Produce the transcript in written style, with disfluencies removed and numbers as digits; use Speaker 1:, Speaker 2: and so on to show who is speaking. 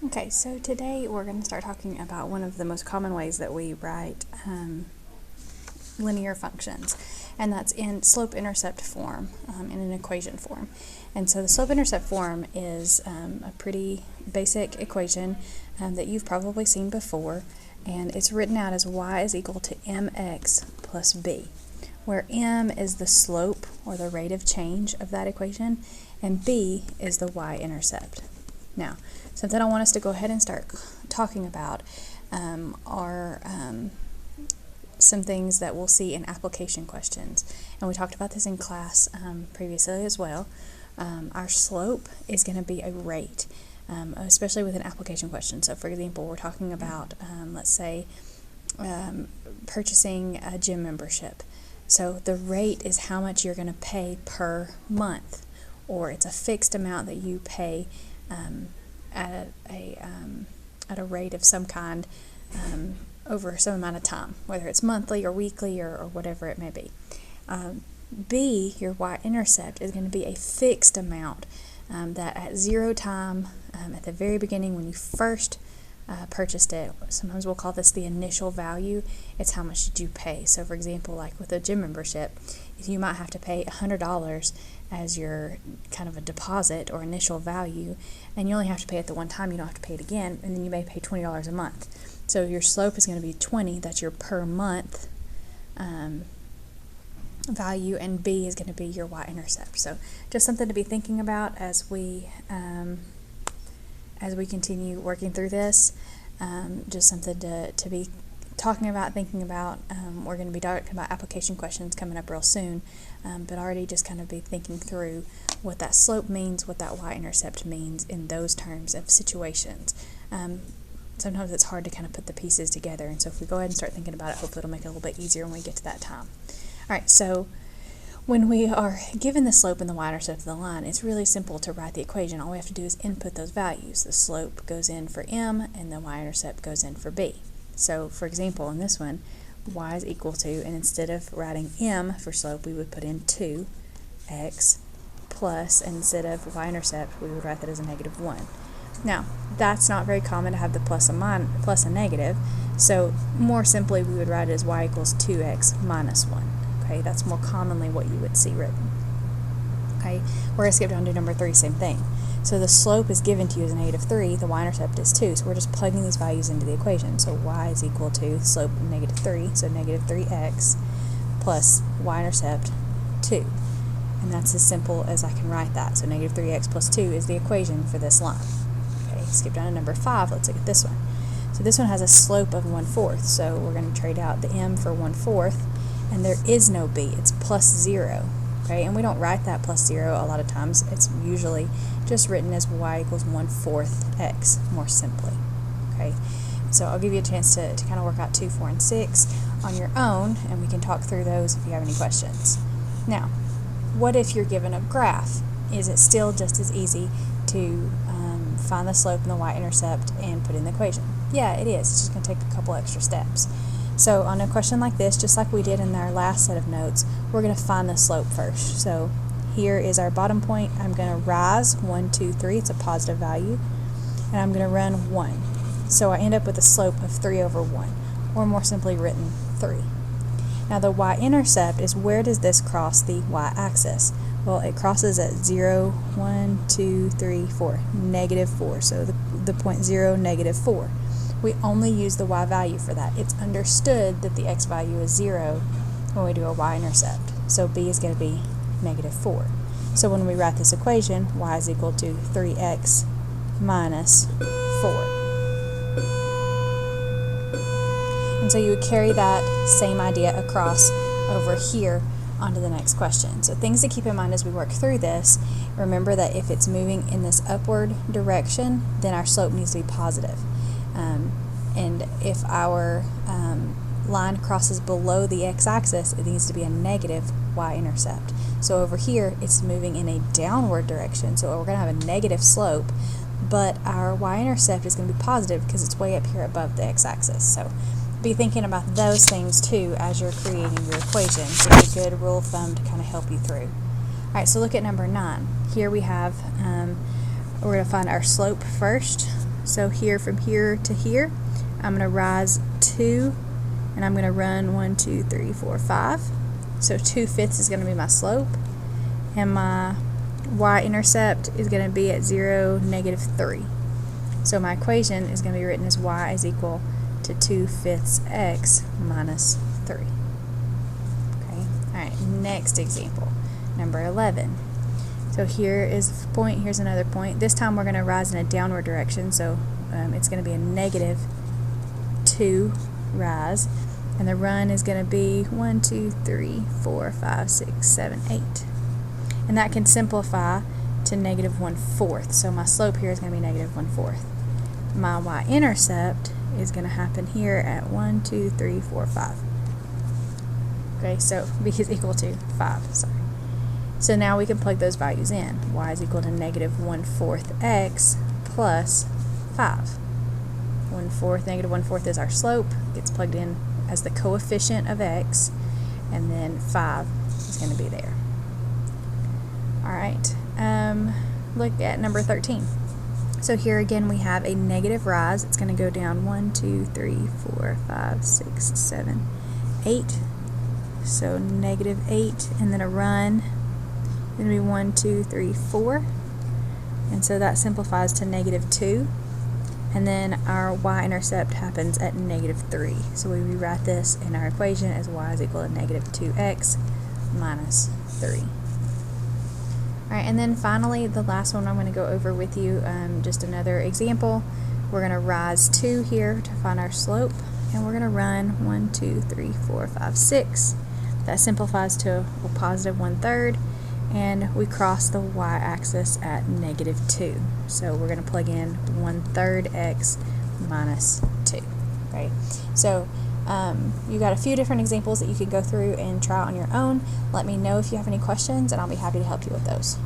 Speaker 1: Okay, so today we're going to start talking about one of the most common ways that we write linear functions, and that's in slope-intercept form, in an equation form. And so the slope-intercept form is a pretty basic equation that you've probably seen before, and it's written out as y is equal to mx plus b, where m is the slope or the rate of change of that equation, and b is the y-intercept. Now, something I want us to go ahead and start talking about are some things that we'll see in application questions. And we talked about this in class previously as well. Our slope is going to be a rate, especially with an application question. So, for example, we're talking about, let's say, purchasing a gym membership. So the rate is how much you're going to pay per month, or it's a fixed amount that you pay at a rate of some kind over some amount of time, whether it's monthly or weekly or whatever it may be. B, your y-intercept, is going to be a fixed amount that at 0 time, at the very beginning when you first purchased it, sometimes we'll call this the initial value. It's how much did you pay. So for example, like with a gym membership, you might have to pay $100 as your kind of a deposit or initial value, and you only have to pay it the one time, you don't have to pay it again, and then you may pay $20 a month. So your slope is going to be 20, that's your per month value, and B is going to be your y-intercept. So just something to be thinking about as we continue working through this, just something to be talking about, thinking about. We're going to be talking about application questions coming up real soon, but already just kind of be thinking through what that slope means, what that y-intercept means in those terms of situations. Sometimes it's hard to kind of put the pieces together, and so if we go ahead and start thinking about it, hopefully it'll make it a little bit easier when we get to that time. Alright, so when we are given the slope and the y-intercept of the line, it's really simple to write the equation. All we have to do is input those values. The slope goes in for m, and the y-intercept goes in for b. So, for example, in this one, y is equal to, and instead of writing m for slope, we would put in 2x plus, and instead of y-intercept, we would write that as a negative 1. Now, that's not very common to have the plus and negative, so more simply, we would write it as y equals 2x minus 1. Okay, that's more commonly what you would see written. Okay, we're going to skip down to number 3, same thing. So the slope is given to you as a negative 3, the y-intercept is 2, so we're just plugging these values into the equation. So y is equal to the slope of negative 3, so negative 3x plus y-intercept 2. And that's as simple as I can write that. So negative 3x plus 2 is the equation for this line. Okay, skip down to number 5, let's look at this one. So this one has a slope of 1/4, so we're going to trade out the m for 1/4, and there is no b, it's plus 0. Okay, and we don't write that plus 0 a lot of times. It's usually just written as y equals 1/4 x, more simply. Okay, so I'll give you a chance to kind of work out 2, 4, and 6 on your own, and we can talk through those if you have any questions. Now, what if you're given a graph? Is it still just as easy to find the slope and the y-intercept and put in the equation? Yeah, it is. It's just going to take a couple extra steps. So on a question like this, just like we did in our last set of notes, we're going to find the slope first. So here is our bottom point. I'm going to rise 1, 2, 3. It's a positive value. And I'm going to run 1. So I end up with a slope of 3/1, or more simply written 3. Now the y-intercept is, where does this cross the y-axis? Well, it crosses at 0, 1, 2, 3, 4, negative 4. So the point 0, negative 4. We only use the y value for that. It's understood that the x value is 0 when we do a y-intercept. So b is going to be negative 4. So when we write this equation, y is equal to 3x minus 4. And so you would carry that same idea across over here onto the next question. So things to keep in mind as we work through this, remember that if it's moving in this upward direction, then our slope needs to be positive. And if our line crosses below the x-axis, it needs to be a negative y-intercept. So over here, it's moving in a downward direction, so we're going to have a negative slope, but our y-intercept is going to be positive because it's way up here above the x-axis. So be thinking about those things too as you're creating your equation. It's a good rule of thumb to kind of help you through. All right, so look at number 9. Here we have, we're going to find our slope first. So here, from here to here, I'm going to rise 2, and I'm going to run 1, 2, 3, 4, 5. So 2/5 is going to be my slope, and my y-intercept is going to be at 0, -3. So my equation is going to be written as y is equal to 2/5 x minus 3. Okay. All right. Next example, number 11. So here is a point. Here's another point. This time we're going to rise in a downward direction. So it's going to be a -2 rise, and the run is going to be 1, 2, 3, 4, 5, 6, 7, 8. And that can simplify to -1/4. So my slope here is going to be -1/4. My y-intercept is going to happen here at 1, 2, 3, 4, 5. Okay, so b is equal to 5. Sorry. So now we can plug those values in. Y is equal to -1/4 x plus 5. 1/4, -1/4 is our slope. Gets plugged in as the coefficient of x, and then 5 is going to be there. Alright, look at number 13. So here again we have a negative rise. It's going to go down 1, 2, 3, 4, 5, 6, 7, 8. So -8, and then a run. It's going to be 1, 2, 3, 4. And so that simplifies to -2. And then our y-intercept happens at -3. So we rewrite this in our equation as y is equal to -2x minus 3. Alright, and then finally, the last one I'm going to go over with you, just another example. We're going to rise 2 here to find our slope, and we're going to run 1, 2, 3, 4, 5, 6. That simplifies to a positive 1/3, and we cross the y-axis at -2. So we're going to plug in 1/3 x minus 2. Right? So you got a few different examples that you can go through and try on your own. Let me know if you have any questions, and I'll be happy to help you with those.